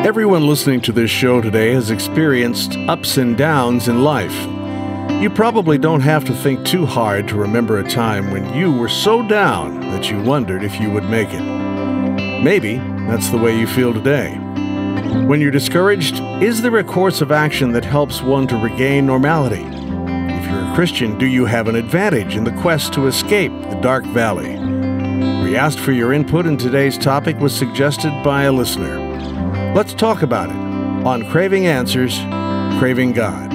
Everyone listening to this show today has experienced ups and downs in life. You probably don't have to think too hard to remember a time when you were so down that you wondered if you would make it. Maybe that's the way you feel today. When you're discouraged, is there a course of action that helps one to regain normality? If you're a Christian, do you have an advantage in the quest to escape the dark valley? We asked for your input, and today's topic was suggested by a listener. Let's talk about it on Craving Answers, Craving God.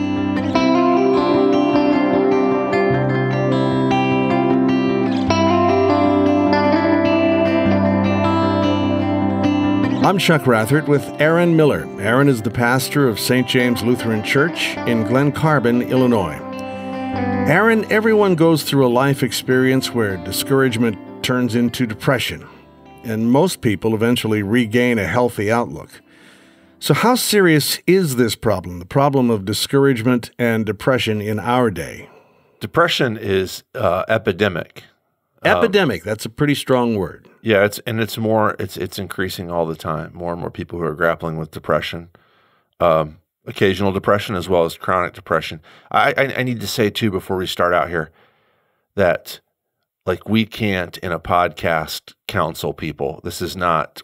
I'm Chuck Rathert with Aaron Miller. Aaron is the pastor of St. James Lutheran Church in Glen Carbon, Illinois. Aaron, everyone goes through a life experience where discouragement turns into depression, and most people eventually regain a healthy outlook. So how serious is this problem, the problem of discouragement and depression in our day? Depression is epidemic. Epidemic, that's a pretty strong word. Yeah, it's increasing all the time. More and more people who are grappling with depression, occasional depression as well as chronic depression. I need to say too before we start out here that we can't in a podcast counsel people. This is not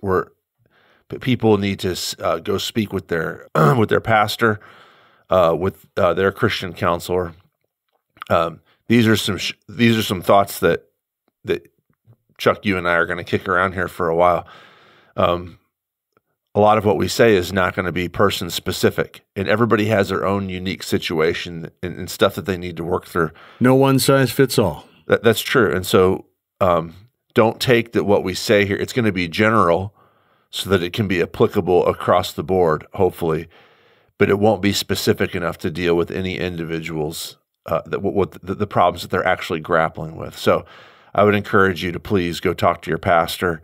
but people need to go speak with their pastor, with their Christian counselor. These are some thoughts that Chuck, you and I are going to kick around here for a while. A lot of what we say is not going to be person specific, and everybody has their own unique situation and stuff that they need to work through. No one size fits all. That's true, and so don't take that what we say here. It's going to be general, so that it can be applicable across the board, hopefully, but it won't be specific enough to deal with any individuals the problems that they're actually grappling with. So I would encourage you to please go talk to your pastor,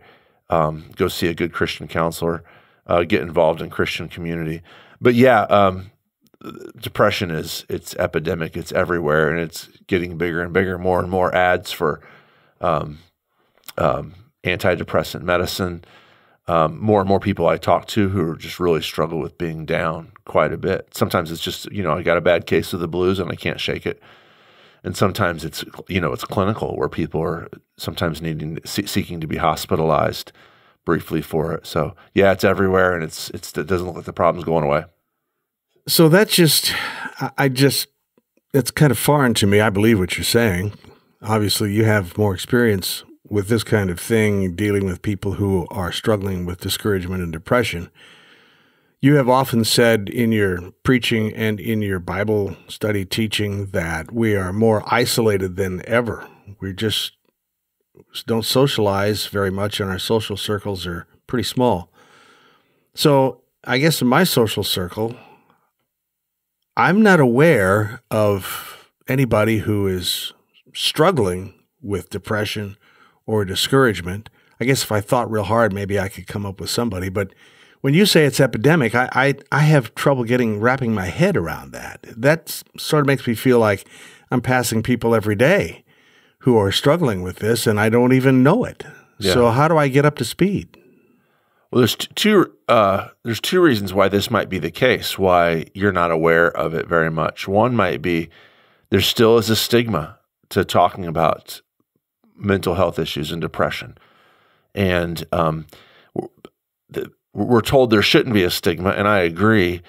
go see a good Christian counselor, get involved in Christian community. But yeah, depression it's epidemic. It's everywhere, and it's getting bigger and bigger. More and more ads for antidepressant medicine. More and more people I talk to who just really struggle with being down quite a bit. Sometimes it's just, I got a bad case of the blues and I can't shake it. And sometimes it's clinical, where people are sometimes seeking to be hospitalized briefly for it. So yeah, it's everywhere, and it doesn't look like the problem's going away. So that's it's kind of foreign to me. I believe what you're saying. Obviously, you have more experience with this kind of thing, dealing with people who are struggling with discouragement and depression. You have often said in your preaching and in your Bible study teaching that we are more isolated than ever. We just don't socialize very much, and our social circles are pretty small. So I guess in my social circle, I'm not aware of anybody who is struggling with depression or discouragement. I guess if I thought real hard, maybe I could come up with somebody. But when you say it's epidemic, I have trouble wrapping my head around that. That sort of makes me feel like I'm passing people every day who are struggling with this, and I don't even know it. Yeah. So how do I get up to speed? Well, there's two reasons why this might be the case, why you're not aware of it very much. One might be there still is a stigma to talking about mental health issues and depression. And we're told there shouldn't be a stigma, and I agree,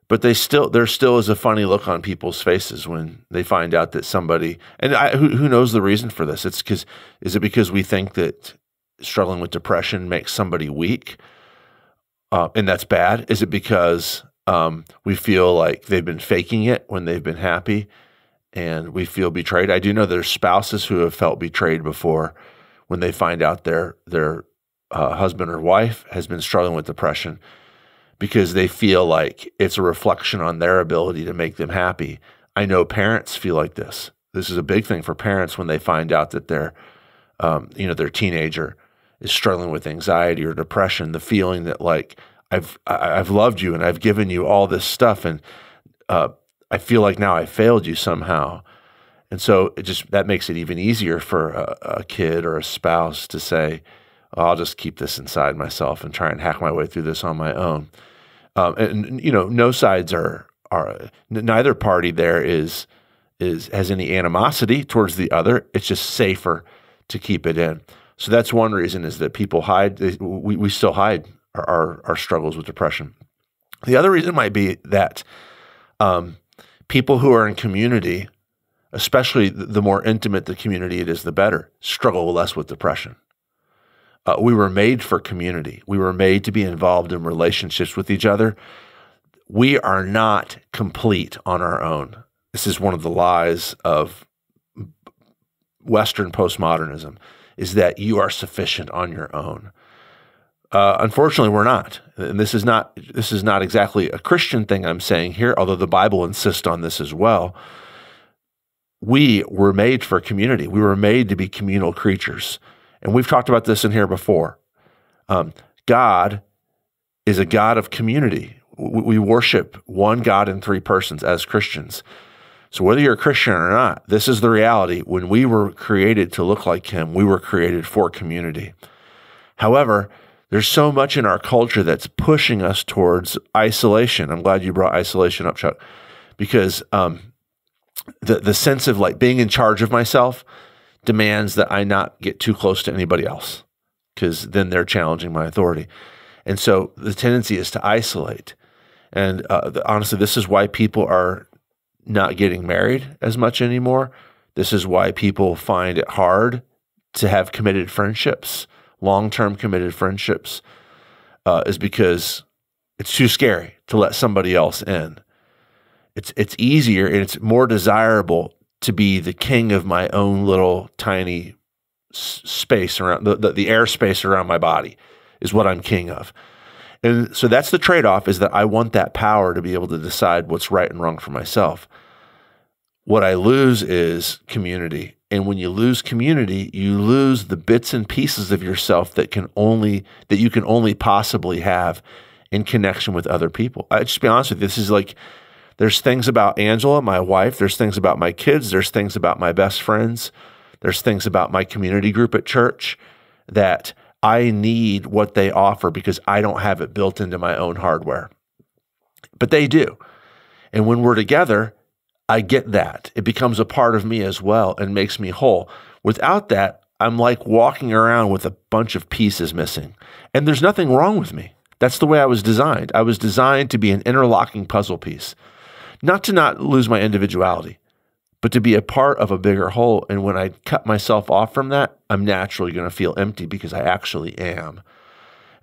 but there still is a funny look on people's faces when they find out that somebody, and who knows the reason for this? Is it because we think that struggling with depression makes somebody weak, and that's bad? Is it because we feel like they've been faking it when they've been happy, and we feel betrayed? I do know there's spouses who have felt betrayed before when they find out their husband or wife has been struggling with depression, because they feel like it's a reflection on their ability to make them happy. I know parents feel like this. This is a big thing for parents when they find out that their teenager is struggling with anxiety or depression. The feeling that I've loved you and I've given you all this stuff, and I feel like now I failed you somehow. And so that makes it even easier for a kid or a spouse to say, I'll just keep this inside myself and try and hack my way through this on my own. And no sides neither party there has any animosity towards the other. It's just safer to keep it in. So that's one reason, is that people hide. We still hide our struggles with depression. The other reason might be that people who are in community, especially the more intimate the community it is, the better, struggle less with depression. We were made for community. We were made to be involved in relationships with each other. We are not complete on our own. This is one of the lies of Western postmodernism, is that you are sufficient on your own. Unfortunately, we're not. And this is not exactly a Christian thing I'm saying here, although the Bible insists on this as well. We were made for community. We were made to be communal creatures. And we've talked about this in here before. God is a God of community. We worship one God in three persons as Christians. So whether you're a Christian or not, this is the reality. When we were created to look like Him, we were created for community. However, there's so much in our culture that's pushing us towards isolation. I'm glad you brought isolation up, Chuck, because the sense of like being in charge of myself demands that I not get too close to anybody else, because then they're challenging my authority. And so the tendency is to isolate. And honestly, this is why people are not getting married as much anymore. This is why people find it hard to have committed friendships, long-term committed friendships, is because it's too scary to let somebody else in. It's easier and it's more desirable to be the king of my own little tiny space around the airspace around my body is what I'm king of. And so that's the trade-off, is that I want that power to be able to decide what's right and wrong for myself. What I lose is community. And when you lose community, you lose the bits and pieces of yourself that you can only possibly have in connection with other people. I just be honest with you, this is like, there's things about Angela, my wife, there's things about my kids, there's things about my best friends, there's things about my community group at church that I need what they offer because I don't have it built into my own hardware. But they do. And when we're together, I get that. It becomes a part of me as well and makes me whole. Without that, I'm like walking around with a bunch of pieces missing. And there's nothing wrong with me. That's the way I was designed. I was designed to be an interlocking puzzle piece. Not to not lose my individuality, but to be a part of a bigger whole. And when I cut myself off from that, I'm naturally going to feel empty because I actually am.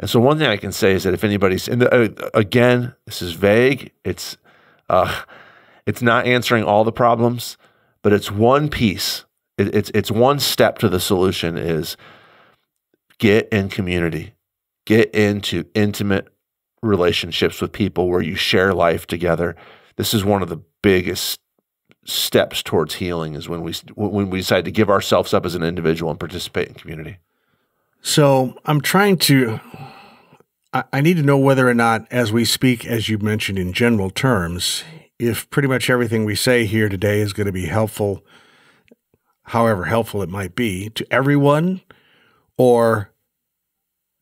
And so one thing I can say is that if anybody's, again, this is vague. It's not answering all the problems, but it's one piece. It's one step to the solution is get in community, get into intimate relationships with people where you share life together. This is one of the biggest steps towards healing, is when we decide to give ourselves up as an individual and participate in community. So I'm trying to, I need to know whether or not, as we speak, as you mentioned in general terms, if pretty much everything we say here today is going to be helpful, however helpful it might be, to everyone, or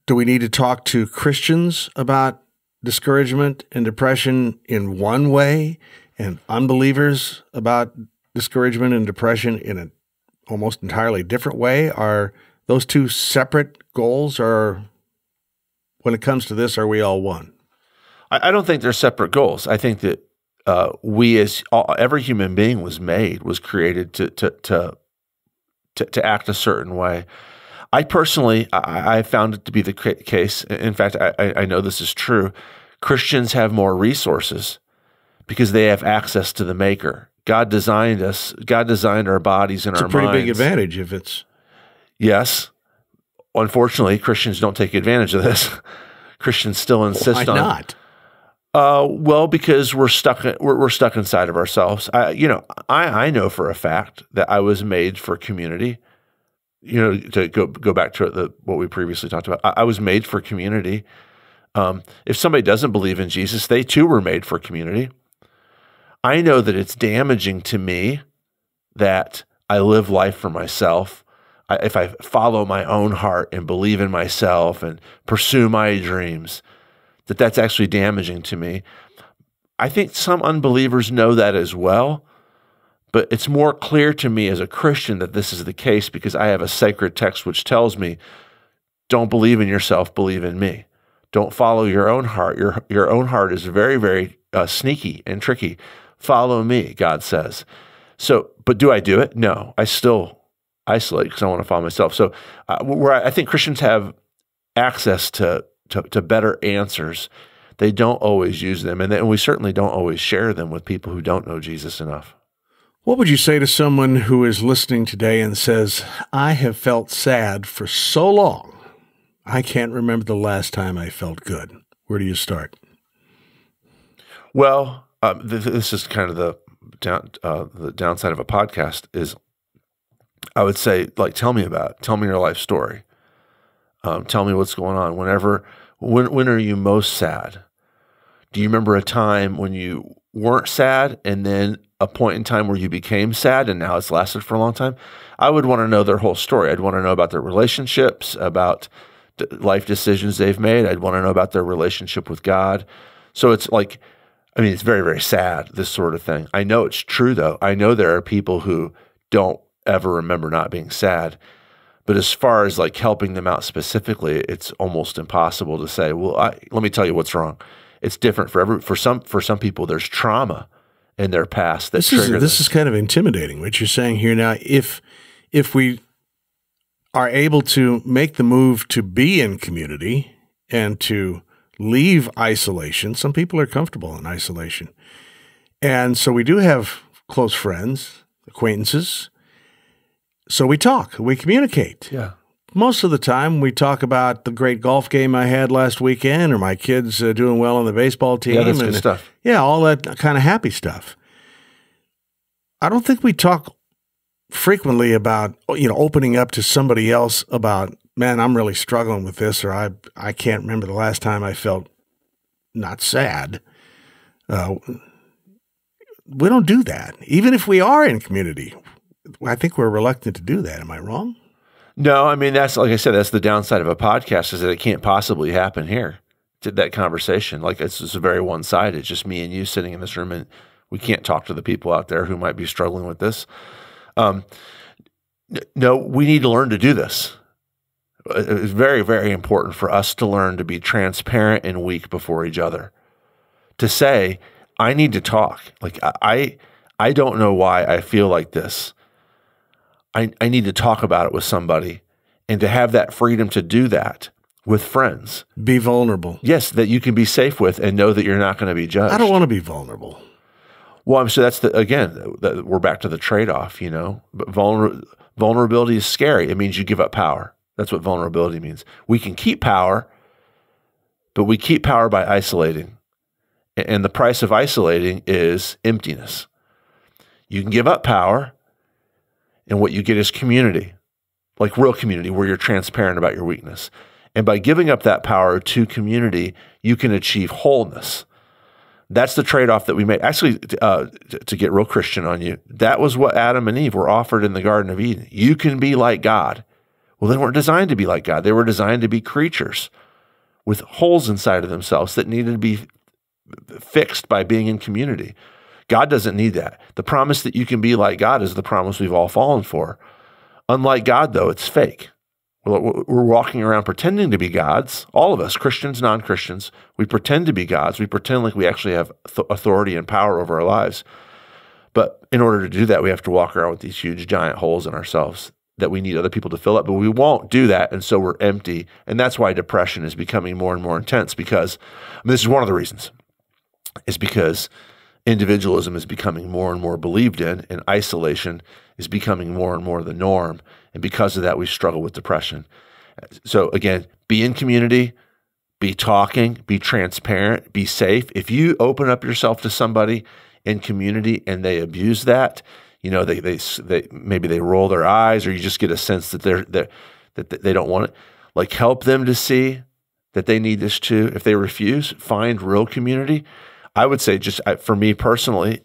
do we need to talk to Christians about discouragement and depression in one way, and unbelievers about discouragement and depression in an almost entirely different way? Are those two separate goals, or when it comes to this, are we all one? I don't think they're separate goals. I think that every human being was created to act a certain way. I personally, I found it to be the case. In fact, I know this is true. Christians have more resources because they have access to the Maker. God designed us. God designed our bodies and our minds. It's a pretty big advantage if it's... Yes. Unfortunately, Christians don't take advantage of this. Christians still insist on... Why not? Well, because we're stuck inside of ourselves. I know for a fact that I was made for community. To go back to what we previously talked about, I was made for community. If somebody doesn't believe in Jesus, they too were made for community. I know that it's damaging to me that I live life for myself. If I follow my own heart and believe in myself and pursue my dreams, that's actually damaging to me. I think some unbelievers know that as well, but it's more clear to me as a Christian that this is the case because I have a sacred text which tells me, don't believe in yourself, believe in me. Don't follow your own heart. Your own heart is very, very sneaky and tricky. Follow me, God says. So, but do I do it? No, I still isolate because I want to follow myself. So where I think Christians have access to better answers, they don't always use them. And we certainly don't always share them with people who don't know Jesus enough. What would you say to someone who is listening today and says, I have felt sad for so long, I can't remember the last time I felt good? Where do you start? Well, this is kind of the downside of a podcast is I would say, like, tell me about it. Tell me your life story. Tell me what's going on. When are you most sad? Do you remember a time when you weren't sad and then a point in time where you became sad and now it's lasted for a long time? I would want to know their whole story. I'd want to know about their relationships, about life decisions they've made. I'd want to know about their relationship with God. So it's like, I mean, it's very, very sad, this sort of thing. I know it's true, though. I know there are people who don't ever remember not being sad. But as far as like helping them out specifically, it's almost impossible to say, well, let me tell you what's wrong. It's different for some people. There's trauma in their past that trigger this is kind of intimidating what you're saying here. Now, if we are able to make the move to be in community and to leave isolation, some people are comfortable in isolation, and so we do have close friends, acquaintances. So we talk, we communicate. Yeah. Most of the time, we talk about the great golf game I had last weekend, or my kids doing well on the baseball team. Yeah, that's good stuff. Yeah, all that kind of happy stuff. I don't think we talk frequently about, opening up to somebody else about, man, I'm really struggling with this, or I can't remember the last time I felt not sad. We don't do that. Even if we are in community, I think we're reluctant to do that. Am I wrong? No, I mean, that's, like I said, that's the downside of a podcast is that it can't possibly happen here, that conversation. Like, it's just very one-sided. It's just me and you sitting in this room, and we can't talk to the people out there who might be struggling with this. No, we need to learn to do this. It's very, very important for us to learn to be transparent and weak before each other. To say, I need to talk. Like, I don't know why I feel like this. I need to talk about it with somebody, and to have that freedom to do that with friends. Be vulnerable. Yes, that you can be safe with and know that you're not going to be judged. I don't want to be vulnerable. Well, so that's we're back to the trade-off, But vulnerability is scary. It means you give up power. That's what vulnerability means. We can keep power, but we keep power by isolating. And the price of isolating is emptiness. You can give up power, and what you get is community, like real community, where you're transparent about your weakness. And by giving up that power to community, you can achieve wholeness. That's the trade-off that we made. Actually, to get real Christian on you, that was what Adam and Eve were offered in the Garden of Eden. You can be like God. Well, they weren't designed to be like God. They were designed to be creatures with holes inside of themselves that needed to be fixed by being in community. God doesn't need that. The promise that you can be like God is the promise we've all fallen for. Unlike God, though, it's fake. We're walking around pretending to be gods. All of us, Christians, non-Christians, we pretend to be gods. We pretend like we actually have authority and power over our lives. But in order to do that, we have to walk around with these huge, giant holes in ourselves that we need other people to fill up. But we won't do that, and so we're empty. And that's why depression is becoming more and more intense, because this is one of the reasons. It's because individualism is becoming more and more believed in, and isolation is becoming more and more the norm. And because of that, we struggle with depression. So again, be in community, be talking, be transparent, be safe. If you open up yourself to somebody in community and they abuse that, they maybe they roll their eyes, or you just get a sense that they don't want it. Like, help them to see that they need this too. If they refuse, find real community. I would say, just for me personally,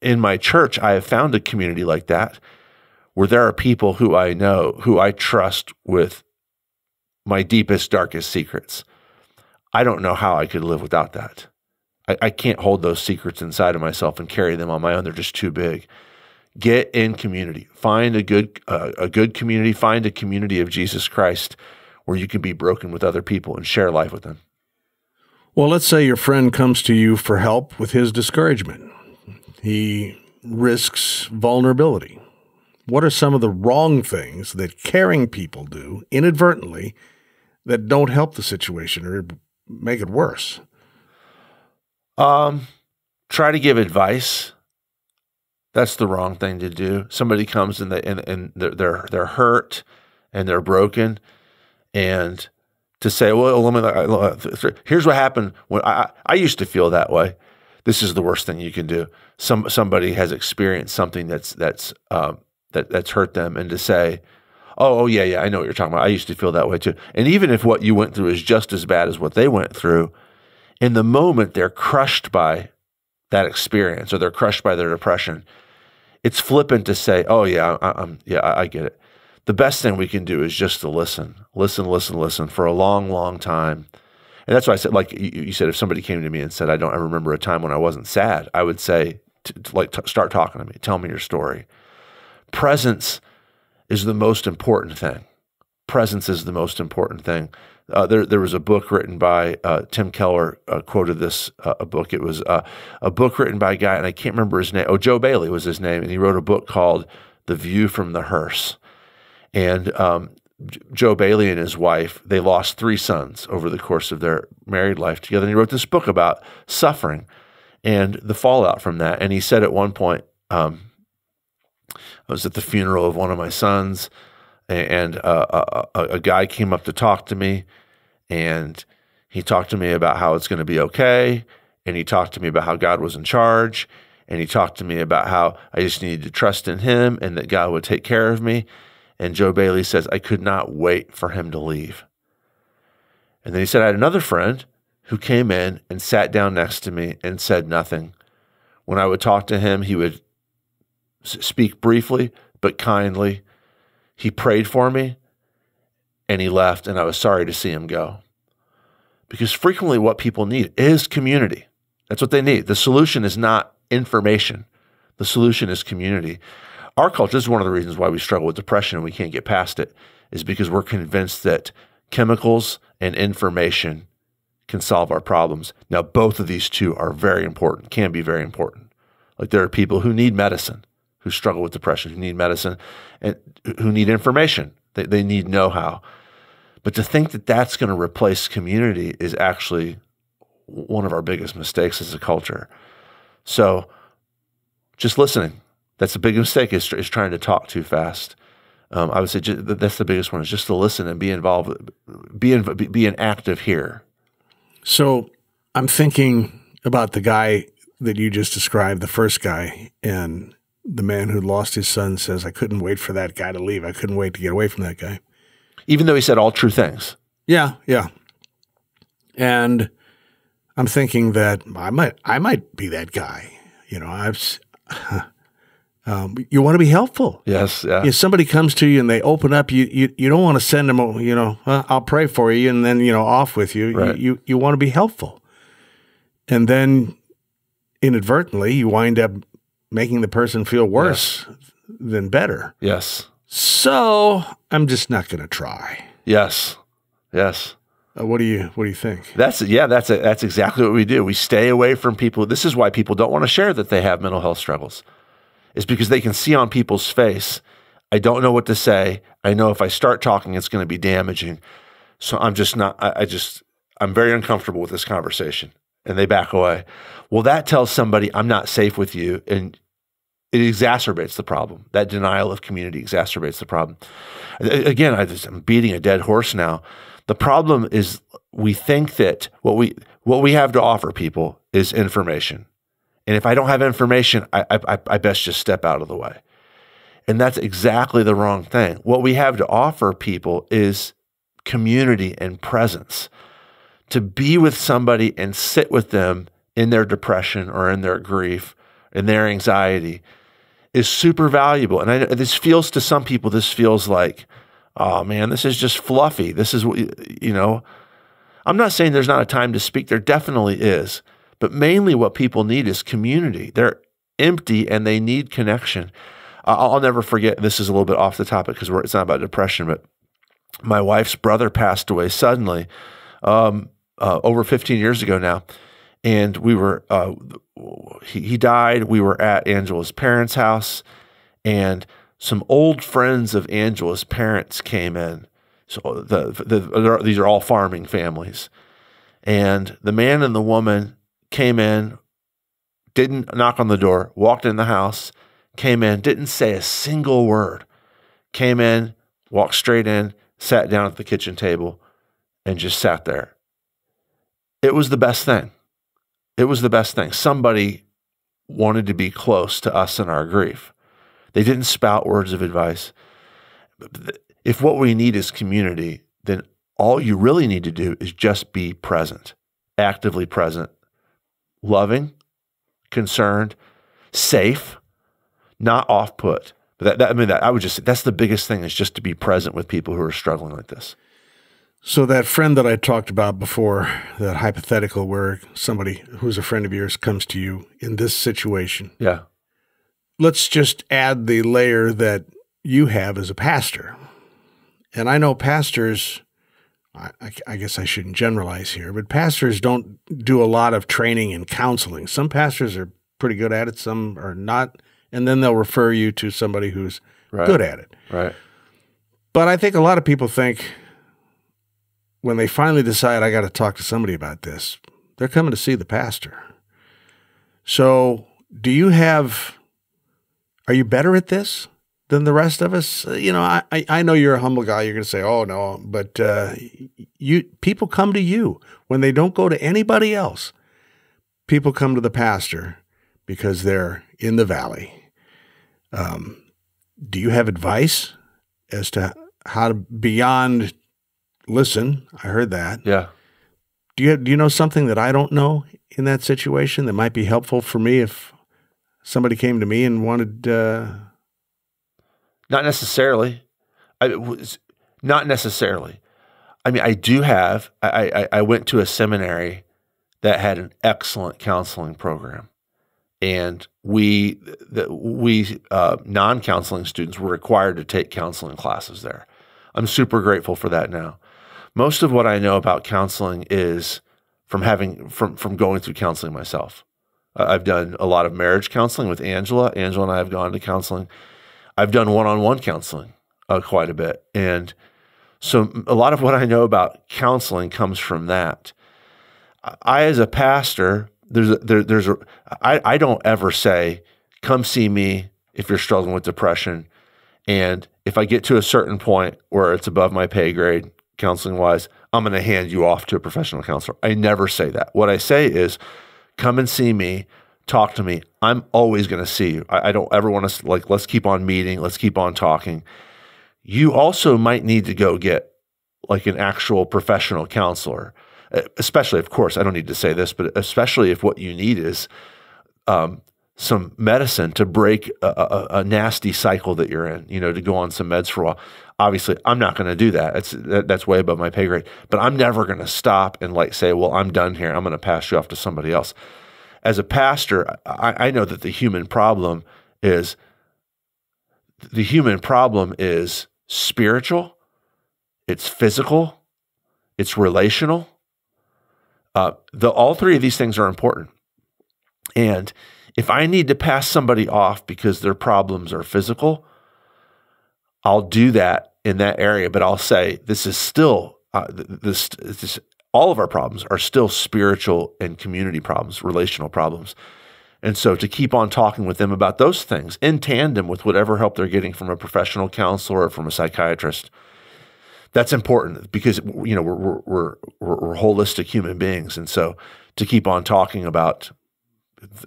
in my church, I have found a community like that where there are people who I know, who I trust with my deepest, darkest secrets. I don't know how I could live without that. I can't hold those secrets inside of myself and carry them on my own. They're just too big. Get in community. Find a good community. Find a community of Jesus Christ where you can be broken with other people and share life with them. Well, let's say your friend comes to you for help with his discouragement. He risks vulnerability. What are some of the wrong things that caring people do inadvertently that don't help the situation or make it worse? Try to give advice. That's the wrong thing to do. Somebody comes and they're hurt and they're broken, and to say, well, here's what happened when I used to feel that way. This is the worst thing you can do. Somebody has experienced something that's hurt them, and to say, oh yeah, I know what you're talking about. I used to feel that way too. And even if what you went through is just as bad as what they went through, in the moment they're crushed by that experience or they're crushed by their depression. It's flippant to say, oh yeah, I get it. The best thing we can do is just to listen for a long, long time. And that's why I said, like you said, if somebody came to me and said, I don't ever remember a time when I wasn't sad, I would say, start talking to me. Tell me your story. Presence is the most important thing. Presence is the most important thing. There was a book written by Tim Keller quoted this a book. It was a book written by a guy, and I can't remember his name. Oh, Joe Bailey was his name, and he wrote a book called The View from the Hearse. And Joe Bailey and his wife, they lost 3 sons over the course of their married life together. And he wrote this book about suffering and the fallout from that. And he said at one point, I was at the funeral of one of my sons, and a guy came up to talk to me, and he talked to me about how it's going to be okay, and he talked to me about how God was in charge, and he talked to me about how I just needed to trust in him and that God would take care of me. And Joe Bailey says, I could not wait for him to leave. And then he said, I had another friend who came in and sat down next to me and said nothing. When I would talk to him, he would speak briefly but kindly. He prayed for me, and he left, and I was sorry to see him go. Because frequently what people need is community. That's what they need. The solution is not information. The solution is community. Our culture, this is one of the reasons why we struggle with depression and we can't get past it, is because we're convinced that chemicals and information can solve our problems. Now, both of these two are very important, can be very important. Like there are people who need medicine, who struggle with depression, who need medicine, and who need information. They need know-how. But to think that that's going to replace community is actually one of our biggest mistakes as a culture. So just listening. That's the big mistake, is trying to talk too fast. I would say that's the biggest one, is just to listen and be involved, be an active here. So I'm thinking about the guy that you just described, the first guy, and the man who lost his son says, I couldn't wait for that guy to leave. I couldn't wait to get away from that guy. Even though he said all true things. Yeah. And I'm thinking that I might be that guy. You know, you want to be helpful. Yes, yeah. If somebody comes to you and they open up, you don't want to send them, I'll pray for you and then, off with you. Right. You want to be helpful. And then inadvertently, you wind up making the person feel worse than better. Yes. So I'm just not going to try. Yes. What do you think? That's exactly what we do. We stay away from people. This is why people don't want to share that they have mental health struggles. It's because they can see on people's face, I don't know what to say. I know if I start talking, it's going to be damaging. So I'm just not, I'm very uncomfortable with this conversation. And they back away. Well, that tells somebody I'm not safe with you. And it exacerbates the problem. That denial of community exacerbates the problem. Again, I'm beating a dead horse now. The problem is we think that what we have to offer people is information. And if I don't have information, I best just step out of the way. And that's exactly the wrong thing. What we have to offer people is community and presence. To be with somebody and sit with them in their depression or in their grief, in their anxiety, is super valuable. And this feels to some people, this feels like, oh man, this is just fluffy. This is what, I'm not saying there's not a time to speak. There definitely is. But mainly what people need is community. They're empty and they need connection. I'll never forget, this is a little bit off the topic because it's not about depression, but my wife's brother passed away suddenly over 15 years ago now. And we were, he died. We were at Angela's parents' house, and some old friends of Angela's parents came in. So these are all farming families. And the man and the woman came in, didn't knock on the door, walked in the house, came in, didn't say a single word, came in, walked straight in, sat down at the kitchen table, and just sat there. It was the best thing. It was the best thing. Somebody wanted to be close to us in our grief. They didn't spout words of advice. If what we need is community, then all you really need to do is just be present, actively present, loving, concerned, safe, not off-put. But I would just say that's the biggest thing, is just to be present with people who are struggling like this. So that friend that I talked about before, that hypothetical where somebody who's a friend of yours comes to you in this situation. Yeah. Let's just add the layer that you have as a pastor. And I know pastors, I guess I shouldn't generalize here, but pastors don't do a lot of training and counseling. Some pastors are pretty good at it, some are not, and then they'll refer you to somebody who's good at it. Right. But I think a lot of people think when they finally decide, I got to talk to somebody about this, they're coming to see the pastor. So are you better at this than the rest of us? You know, I know you're a humble guy. You're going to say, oh, no, but people come to you when they don't go to anybody else. People come to the pastor because they're in the valley. Do you have advice as to how to beyond listen? I heard that. Yeah. Do you know something that I don't know in that situation that might be helpful for me if somebody came to me and wanted? Not necessarily. Not necessarily. I mean, I do have. I went to a seminary that had an excellent counseling program, and we non-counseling students were required to take counseling classes there. I'm super grateful for that now. Most of what I know about counseling is from going through counseling myself. I've done a lot of marriage counseling with Angela. Angela and I have gone to counseling. I've done one-on-one counseling quite a bit. And so a lot of what I know about counseling comes from that. I, as a pastor, I don't ever say, come see me if you're struggling with depression. And if I get to a certain point where it's above my pay grade, counseling-wise, I'm going to hand you off to a professional counselor. I never say that. What I say is, come and see me, talk to me. I'm always going to see you. I don't ever want to, let's keep on meeting, let's keep on talking. You also might need to go get an actual professional counselor, especially, of course, I don't need to say this, but especially if what you need is some medicine to break a nasty cycle that you're in, to go on some meds for a while. Obviously, I'm not going to do that. That's way above my pay grade. But I'm never going to stop and say, well, I'm done here. I'm going to pass you off to somebody else. As a pastor, I know that the human problem is spiritual, it's physical, it's relational. All three of these things are important. And if I need to pass somebody off because their problems are physical, I'll do that in that area, but I'll say this is still all of our problems are still spiritual and community problems, relational problems. And so to keep on talking with them about those things in tandem with whatever help they're getting from a professional counselor or from a psychiatrist, that's important because we're holistic human beings, and so to keep on talking about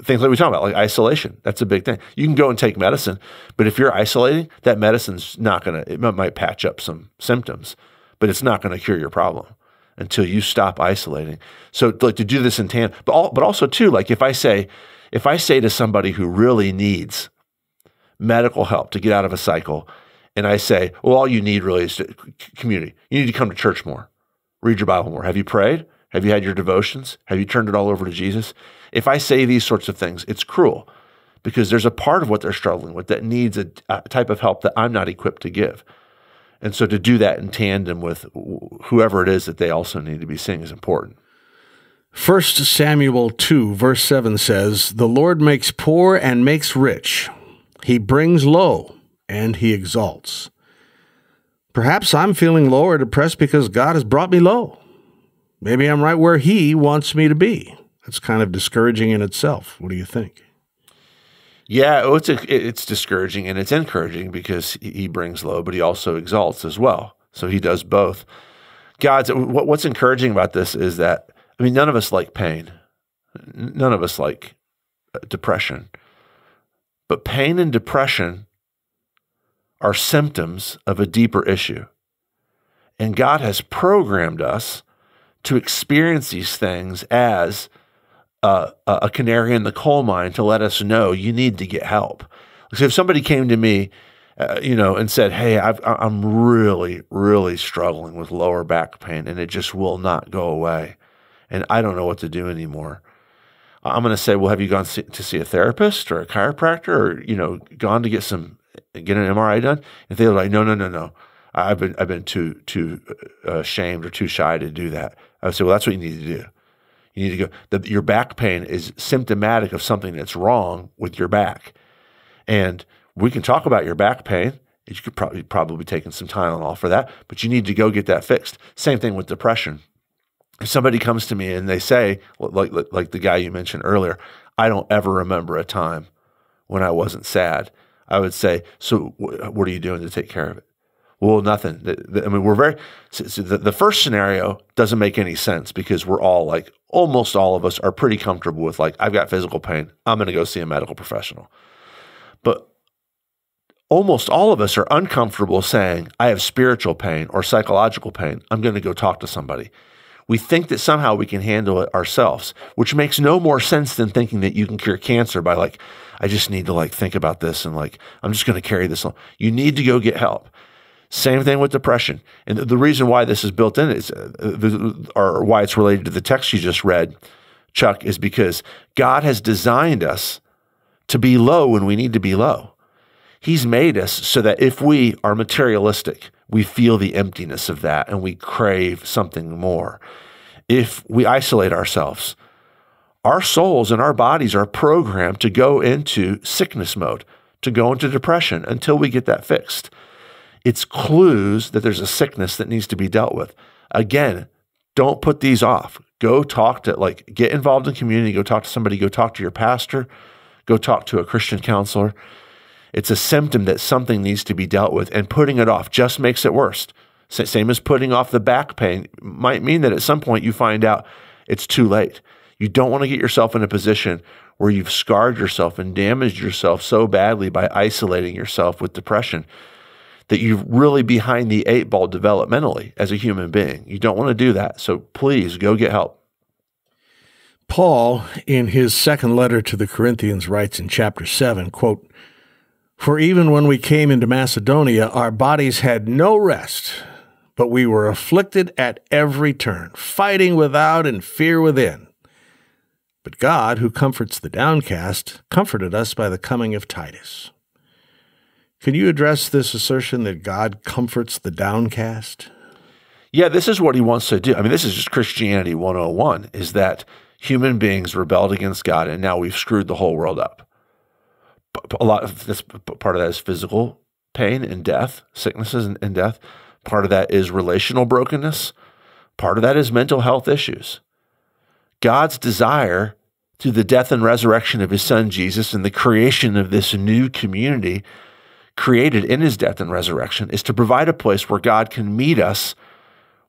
things like we talk about, like isolation, that's a big thing. You can go and take medicine, but if you're isolating, that medicine's not going to, it might patch up some symptoms, but it's not going to cure your problem until you stop isolating. So to do this in tandem, but also too, if I say to somebody who really needs medical help to get out of a cycle, and I say, well, all you need really is community. You need to come to church more. read your Bible more? Have you prayed? Have you had your devotions? Have you turned it all over to Jesus? If I say these sorts of things, it's cruel because there's a part of what they're struggling with that needs a type of help that I'm not equipped to give. And so to do that in tandem with whoever it is that they also need to be seeing is important. 1 Samuel 2, verse 7 says, "The Lord makes poor and makes rich. He brings low and he exalts." Perhaps I'm feeling low or depressed because God has brought me low. Maybe I'm right where he wants me to be. That's kind of discouraging in itself. What do you think? Yeah, it's discouraging and it's encouraging because he brings low, but he also exalts as well. So he does both. What's encouraging about this is that, I mean, none of us like pain. None of us like depression. But pain and depression are symptoms of a deeper issue. And God has programmed us to experience these things as a canary in the coal mine to let us know you need to get help. So if somebody came to me, and said, "Hey, I'm really, really struggling with lower back pain, and it just will not go away, and I don't know what to do anymore," I'm going to say, "Well, have you gone to see a therapist or a chiropractor, or gone to get an MRI done?" If they're like, "No, I've been too ashamed or too shy to do that," I would say, "Well, that's what you need to do. You need to go. Your back pain is symptomatic of something that's wrong with your back, and we can talk about your back pain. You could probably be taking some Tylenol for that, but you need to go get that fixed." Same thing with depression. If somebody comes to me and they say, like the guy you mentioned earlier, "I don't ever remember a time when I wasn't sad," I would say, "So what are you doing to take care of it?" "Well, nothing." I mean, the first scenario doesn't make any sense because we're all almost all of us are pretty comfortable with I've got physical pain, I'm going to go see a medical professional. But almost all of us are uncomfortable saying, "I have spiritual pain or psychological pain, I'm going to go talk to somebody." We think that somehow we can handle it ourselves, which makes no more sense than thinking that you can cure cancer by "I just need to think about this and I'm just going to carry this on." You need to go get help. Same thing with depression. And the reason why this is built in is, or why it's related to the text you just read, Chuck, is because God has designed us to be low when we need to be low. He's made us so that if we are materialistic, we feel the emptiness of that and we crave something more. If we isolate ourselves, our souls and our bodies are programmed to go into sickness mode, to go into depression until we get that fixed. It's clues that there's a sickness that needs to be dealt with. Again, don't put these off. Go talk to, get involved in community, go talk to somebody, go talk to your pastor, go talk to a Christian counselor. It's a symptom that something needs to be dealt with, and putting it off just makes it worse. Same as putting off the back pain might mean that at some point you find out it's too late. You don't want to get yourself in a position where you've scarred yourself and damaged yourself so badly by isolating yourself with depression that you're really behind the 8 ball developmentally as a human being. You don't want to do that. So please go get help. Paul, in his second letter to the Corinthians, writes in chapter 7, quote, "For even when we came into Macedonia, our bodies had no rest, but we were afflicted at every turn, fighting without and fear within. But God, who comforts the downcast, comforted us by the coming of Titus." Can you address this assertion that God comforts the downcast? Yeah, this is what he wants to do. I mean, this is just Christianity 101, is that human beings rebelled against God, and now we've screwed the whole world up. Part of that is physical pain and death, sicknesses and death. Part of that is relational brokenness. Part of that is mental health issues. God's desire through the death and resurrection of his son Jesus and the creation of this new community created in his death and resurrection is to provide a place where God can meet us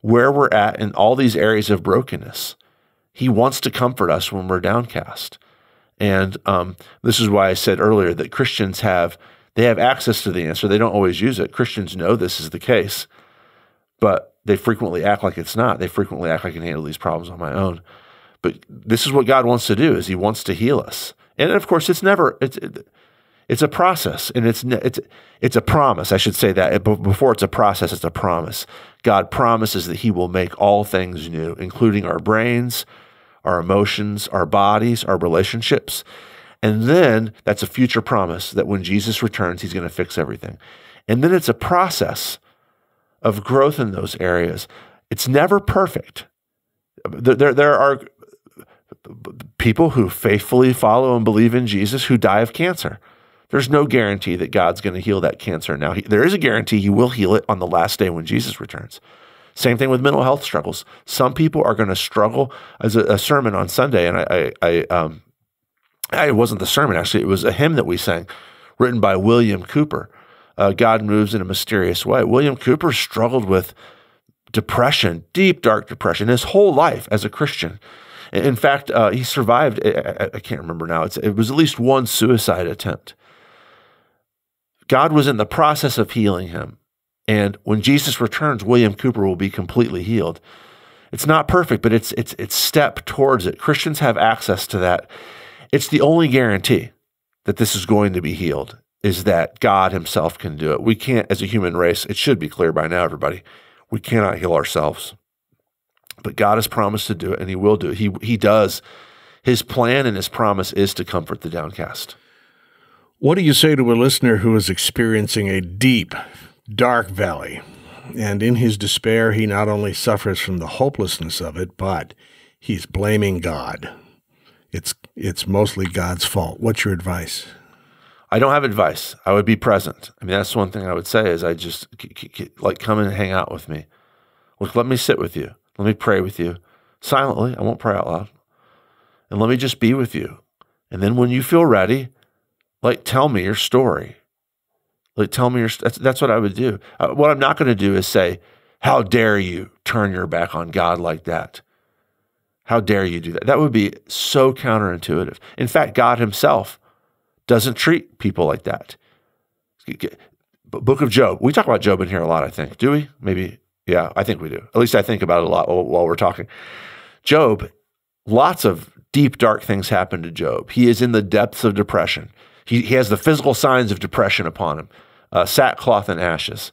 where we're at in all these areas of brokenness. He wants to comfort us when we're downcast. And this is why I said earlier that Christians have access to the answer. They don't always use it. Christians know this is the case, but they frequently act like it's not. They frequently act like I can handle these problems on my own. But this is what God wants to do, is he wants to heal us. And of course, it's It's a process, and it's a promise. I should say that before it's a process, it's a promise. God promises that he will make all things new, including our brains, our emotions, our bodies, our relationships. And then that's a future promise that when Jesus returns, he's going to fix everything. And then it's a process of growth in those areas. It's never perfect. There are people who faithfully follow and believe in Jesus who die of cancer. There's no guarantee that God's going to heal that cancer now. There is a guarantee he will heal it on the last day when Jesus returns. Same thing with mental health struggles. Some people are going to struggle. As a sermon on Sunday, and it wasn't the sermon, actually. It was a hymn that we sang, written by William Cooper. God Moves in a Mysterious Way. William Cooper struggled with depression, deep, dark depression, his whole life as a Christian. In fact, he survived, I can't remember now, it was at least one suicide attempt. God was in the process of healing him. And when Jesus returns, William Cooper will be completely healed. It's not perfect, but it's step towards it. Christians have access to that. It's the only guarantee that this is going to be healed, is that God himself can do it. We can't, as a human race, it should be clear by now, everybody, we cannot heal ourselves. But God has promised to do it, and he will do it. He does. His plan and his promise is to comfort the downcast. What do you say to a listener who is experiencing a deep, dark valley, and in his despair, he not only suffers from the hopelessness of it, but he's blaming God? It's mostly God's fault. What's your advice? I don't have advice. I would be present. I mean, that's one thing I would say is I just, like, come and hang out with me. Look, let me sit with you. Let me pray with you. Silently. I won't pray out loud. And let me just be with you. And then when you feel ready, like, tell me your story. Like, tell me that's what I would do. What I'm not going to do is say, how dare you turn your back on God like that? How dare you do that? That would be so counterintuitive. In fact, God himself doesn't treat people like that. Book of Job. We talk about Job in here a lot, I think. Do we? Maybe. Yeah, I think we do. At least I think about it a lot while we're talking. Job, lots of deep, dark things happen to Job. He is in the depths of depression. He has the physical signs of depression upon him, sackcloth and ashes.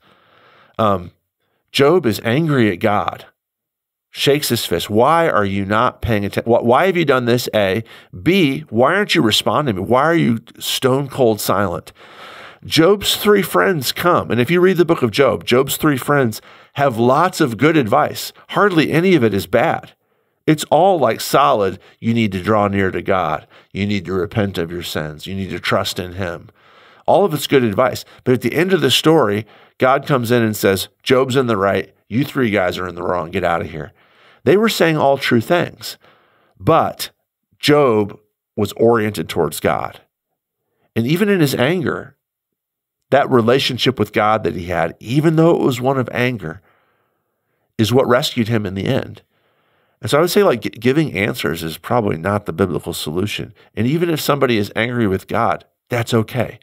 Job is angry at God, shakes his fist. Why are you not paying attention? Why have you done this, A? B, why aren't you responding to me? Why are you stone cold silent? Job's three friends come, and if you read the book of Job, Job's three friends have lots of good advice. Hardly any of it is bad. It's all like solid, you need to draw near to God. You need to repent of your sins. You need to trust in him. All of it's good advice. But at the end of the story, God comes in and says, Job's in the right. You three guys are in the wrong. Get out of here. They were saying all true things. But Job was oriented towards God. And even in his anger, that relationship with God that he had, even though it was one of anger, is what rescued him in the end. And so I would say, like, giving answers is probably not the biblical solution. And even if somebody is angry with God, that's okay.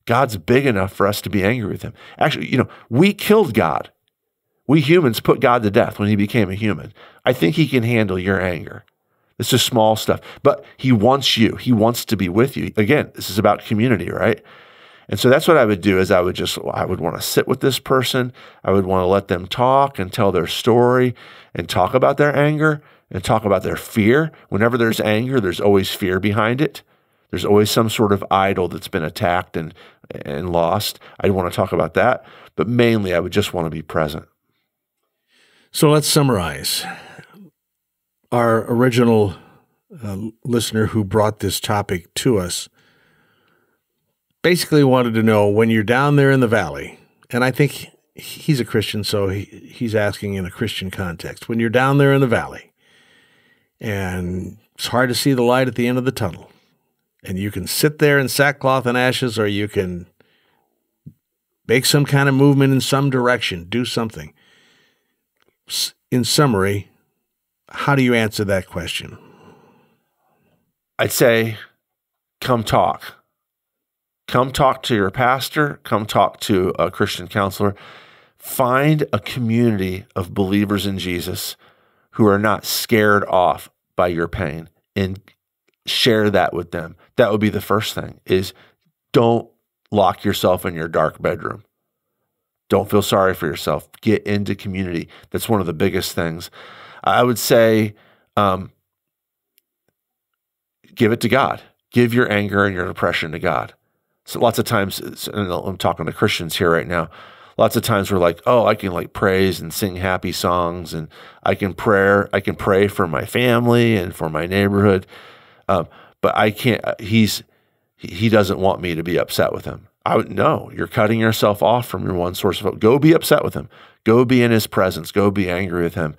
God's big enough for us to be angry with him. Actually, we killed God. We humans put God to death when he became a human. I think he can handle your anger. This is small stuff, but he wants you. He wants to be with you. Again, this is about community, right? And so that's what I would do is I would want to sit with this person. I would want to let them talk and tell their story and talk about their anger and talk about their fear. Whenever there's anger, there's always fear behind it. There's always some sort of idol that's been attacked and lost. I'd want to talk about that, but mainly I would just want to be present. So let's summarize. Our original listener who brought this topic to us basically wanted to know, when you're down there in the valley, and I think he's a Christian, so he's asking in a Christian context, when you're down there in the valley and it's hard to see the light at the end of the tunnel, and you can sit there in sackcloth and ashes, or you can make some kind of movement in some direction, do something. In summary, how do you answer that question? I'd say, come talk. Come talk to your pastor. Come talk to a Christian counselor. Find a community of believers in Jesus who are not scared off by your pain, and share that with them. That would be the first thing, is don't lock yourself in your dark bedroom. Don't feel sorry for yourself. Get into community. That's one of the biggest things. I would say, give it to God. Give your anger and your depression to God. So lots of times, and I'm talking to Christians here right now, lots of times we're like, oh, I can like praise and sing happy songs, and I can pray for my family and for my neighborhood, but I can't. He doesn't want me to be upset with him. No, you're cutting yourself off from your one source of hope. Go be upset with him. Go be in his presence. Go be angry with him.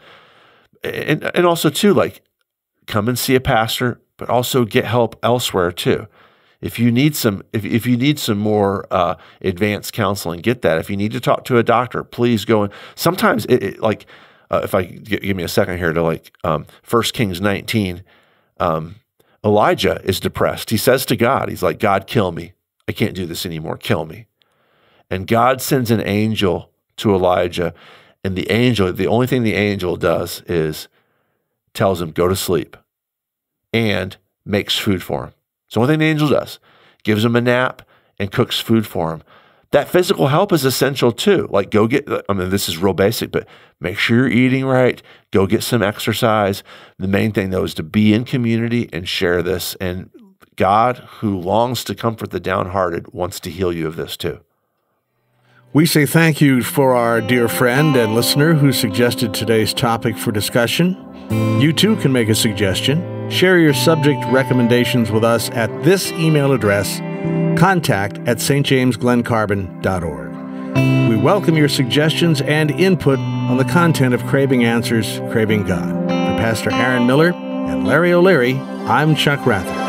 And also too, like, come and see a pastor, but also get help elsewhere too. If you need some, if you need some more advanced counseling, get that. If you need to talk to a doctor, please go. And sometimes if I give me a second here to 1 Kings 19, Elijah is depressed. He says to God, he's like, God, kill me. I can't do this anymore. Kill me. And God sends an angel to Elijah, and the only thing the angel does is tells him, go to sleep, and makes food for him. It's the only thing the angel does. Gives him a nap and cooks food for him. That physical help is essential too. Like, go get, this is real basic, but make sure you're eating right. Go get some exercise. The main thing though is to be in community and share this. And God, who longs to comfort the downhearted, wants to heal you of this too. We say thank you for our dear friend and listener who suggested today's topic for discussion. You too can make a suggestion. Share your subject recommendations with us at this email address, contact@stjamesglencarbon.org. We welcome your suggestions and input on the content of Craving Answers, Craving God. For Pastor Aaron Miller and Larry O'Leary, I'm Chuck Rather.